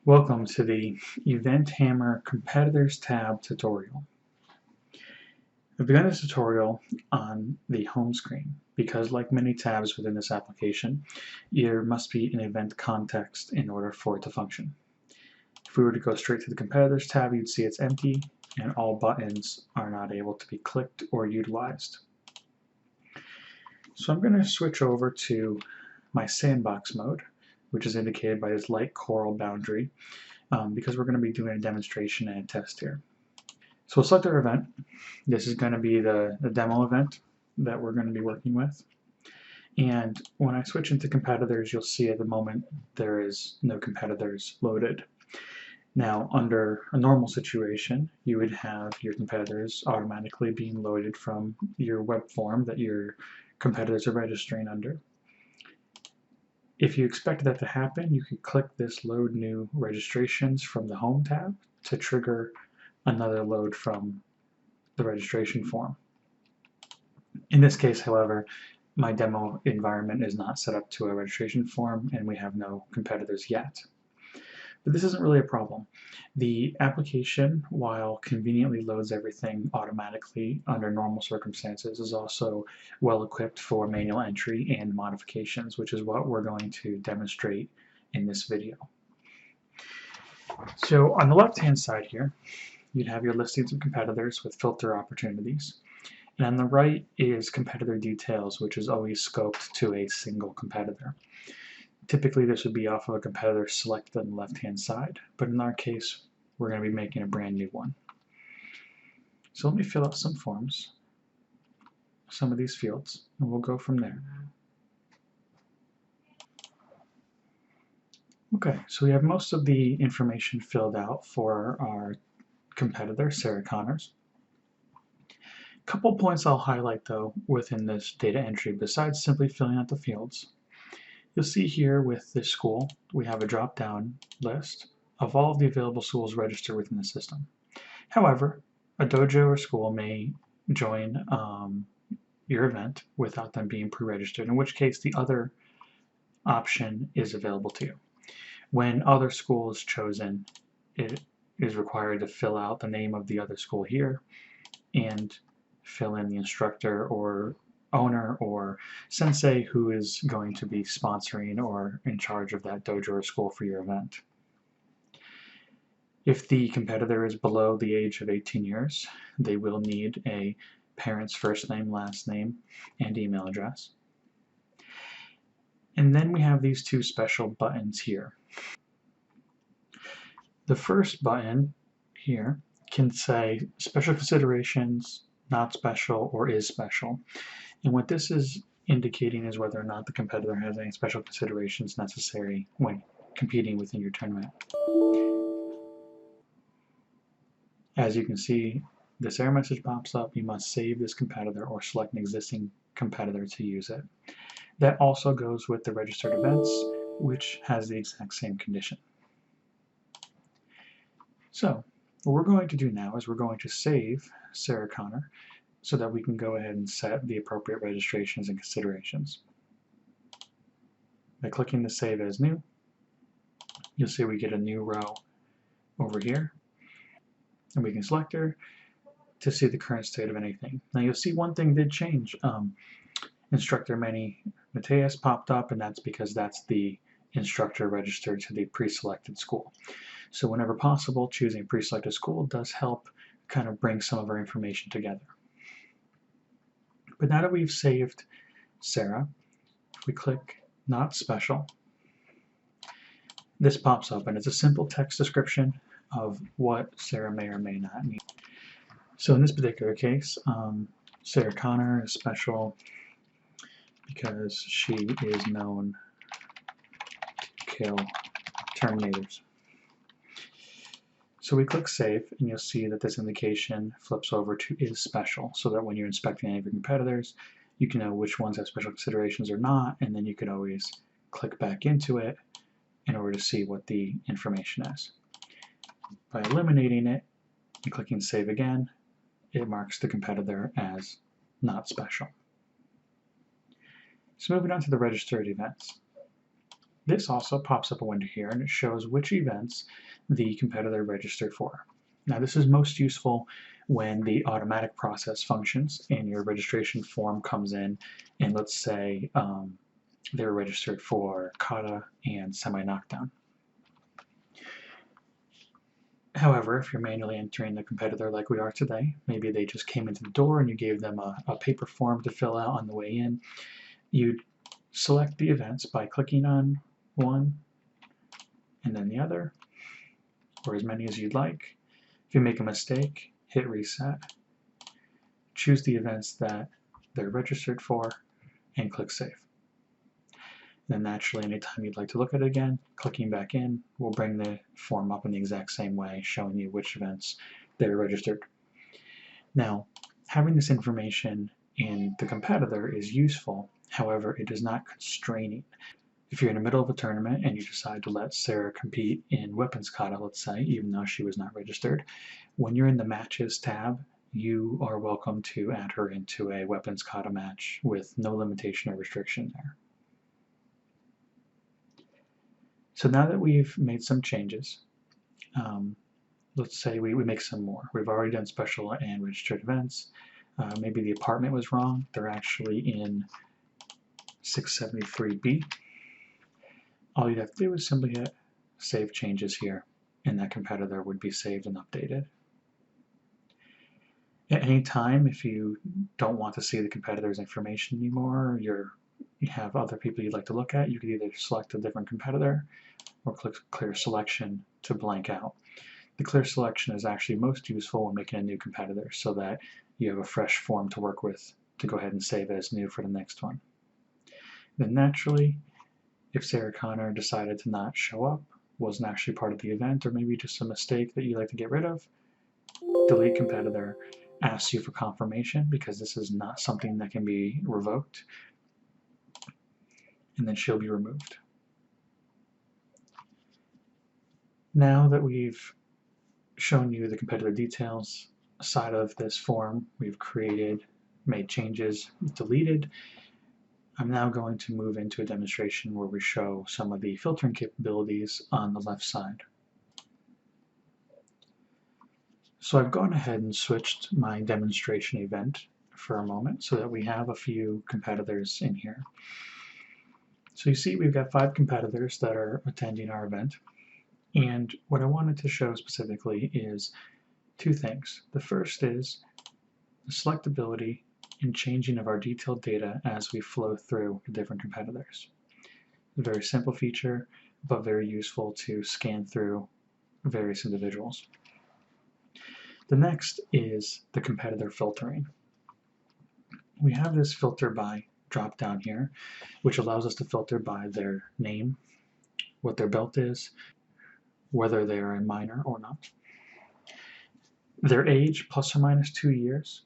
Welcome to the Event Hammer Competitors tab tutorial. I've begun this tutorial on the home screen because, like many tabs within this application, there must be an event context in order for it to function. If we were to go straight to the Competitors tab, you'd see it's empty and all buttons are not able to be clicked or utilized. So I'm going to switch over to my sandbox mode, which is indicated by this light coral boundary, because we're going to be doing a demonstration and a test here. So we'll select our event. This is going to be the demo event that we're going to be working with. And when I switch into competitors, you'll see at the moment there is no competitors loaded. Now, under a normal situation, you would have your competitors automatically being loaded from your web form that your competitors are registering under. If you expect that to happen, you could click this Load New Registrations from the Home tab to trigger another load from the registration form. In this case, however, my demo environment is not set up to a registration form and we have no competitors yet. But this isn't really a problem. The application, while conveniently loads everything automatically under normal circumstances, is also well equipped for manual entry and modifications, which is what we're going to demonstrate in this video. So on the left-hand side here, you'd have your listings of competitors with filter opportunities. And on the right is competitor details, which is always scoped to a single competitor. Typically this would be off of a competitor selected on the left-hand side, but in our case we're going to be making a brand new one. So let me fill out some forms, some of these fields, and we'll go from there. Okay, so we have most of the information filled out for our competitor, Sarah Connors. A couple points I'll highlight though within this data entry besides simply filling out the fields. You'll see here with this school, we have a drop-down list of all of the available schools registered within the system. However, a dojo or school may join your event without them being pre-registered, in which case the other option is available to you. When other school is chosen, it is required to fill out the name of the other school here and fill in the instructor or owner or sensei who is going to be sponsoring or in charge of that dojo or school for your event. If the competitor is below the age of 18 years, they will need a parent's first name, last name, and email address. And then we have these two special buttons here. The first button here can say special considerations, not special, or is special. And what this is indicating is whether or not the competitor has any special considerations necessary when competing within your tournament. As you can see, this error message pops up. You must save this competitor or select an existing competitor to use it. That also goes with the registered events, which has the exact same condition. So what we're going to do now is we're going to save Sarah Connor so that we can go ahead and set the appropriate registrations and considerations. By clicking the Save as New, you'll see we get a new row over here, and we can select her to see the current state of anything. Now you'll see one thing did change. Instructor Manny Mateus popped up, and that's because that's the instructor registered to the pre-selected school. So whenever possible, choosing a pre-selected school does help kind of bring some of our information together. But now that we've saved Sarah, if we click Not Special, this pops up and it's a simple text description of what Sarah may or may not need. So in this particular case, Sarah Connor is special because she is known to kill Terminators. So we click Save, and you'll see that this indication flips over to Is Special, so that when you're inspecting any of your competitors, you can know which ones have special considerations or not, and then you could always click back into it in order to see what the information is. By eliminating it and clicking Save again, it marks the competitor as not special. So moving on to the registered events. This also pops up a window here, and it shows which events the competitor registered for. Now, this is most useful when the automatic process functions and your registration form comes in, and let's say they're registered for kata and semi-knockdown. However, if you're manually entering the competitor like we are today, maybe they just came into the door and you gave them a paper form to fill out on the way in, you'd select the events by clicking on one and then the other, or as many as you'd like. If you make a mistake, hit reset, choose the events that they're registered for, and click save. Then naturally, anytime you'd like to look at it again, clicking back in will bring the form up in the exact same way, showing you which events they're registered. Now, having this information in the competitor is useful, however, it is not constraining. If you're in the middle of a tournament and you decide to let Sarah compete in weapons kata, let's say, even though she was not registered, when you're in the matches tab, you are welcome to add her into a weapons kata match with no limitation or restriction there. So now that we've made some changes, let's say we make some more. We've already done special and registered events. Maybe the apartment was wrong. They're actually in 673B. All you'd have to do is simply hit save changes here, and that competitor would be saved and updated. At any time, if you don't want to see the competitor's information anymore, you have other people you'd like to look at, you could either select a different competitor or click clear selection to blank out. The clear selection is actually most useful when making a new competitor so that you have a fresh form to work with to go ahead and save as new for the next one. Then naturally, if Sarah Connor decided to not show up, wasn't actually part of the event, or maybe just a mistake that you'd like to get rid of, delete competitor, asks you for confirmation because this is not something that can be revoked, and then she'll be removed. Now that we've shown you the competitor details side of this form, we've created, made changes, deleted, I'm now going to move into a demonstration where we show some of the filtering capabilities on the left side. So I've gone ahead and switched my demonstration event for a moment so that we have a few competitors in here. So you see we've got 5 competitors that are attending our event, and what I wanted to show specifically is 2 things. The first is the selectability and changing of our detailed data as we flow through the different competitors. A very simple feature, but very useful to scan through various individuals. The next is the competitor filtering. We have this filter by drop down here, which allows us to filter by their name, what their belt is, whether they are a minor or not. Their age, plus or minus 2 years.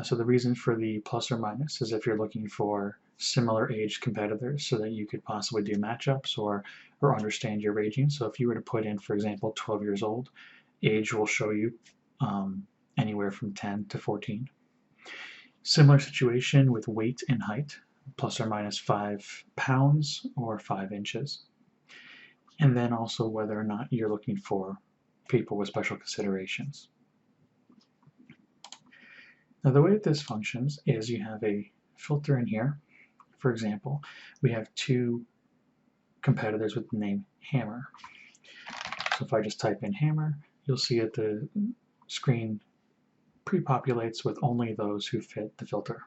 So the reason for the plus or minus is if you're looking for similar age competitors so that you could possibly do matchups or understand your aging. So if you were to put in, for example, 12 years old, age will show you anywhere from 10 to 14. Similar situation with weight and height, plus or minus 5 pounds or 5 inches. And then also whether or not you're looking for people with special considerations. Now the way that this functions is you have a filter in here. For example, we have 2 competitors with the name Hammer. So if I just type in Hammer, you'll see that the screen pre-populates with only those who fit the filter.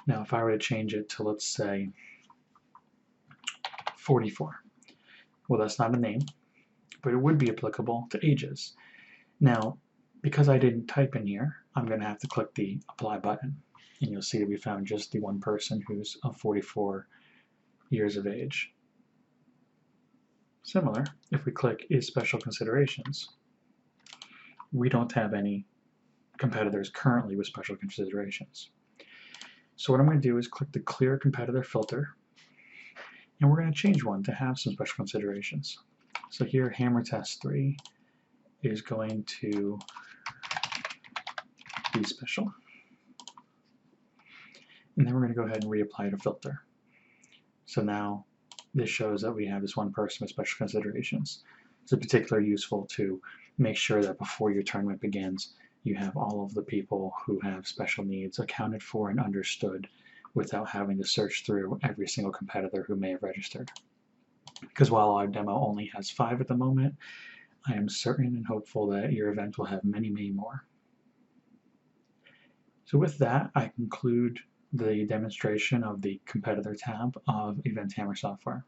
Now if I were to change it to, let's say, 44, well, that's not a name, but it would be applicable to ages. Now, because I didn't type in here, I'm going to have to click the apply button, and you'll see that we found just the one person who's of 44 years of age. Similar, if we click is special considerations, we don't have any competitors currently with special considerations. So what I'm going to do is click the clear competitor filter, and we're going to change one to have some special considerations. So here, Hammer Test 3 is going to be special. And then we're going to go ahead and reapply the filter. So now this shows that we have this one person with special considerations. It's particularly useful to make sure that before your tournament begins, you have all of the people who have special needs accounted for and understood without having to search through every single competitor who may have registered. Because while our demo only has 5 at the moment, I am certain and hopeful that your event will have many, many more. So with that, I conclude the demonstration of the competitor tab of EventHammer software.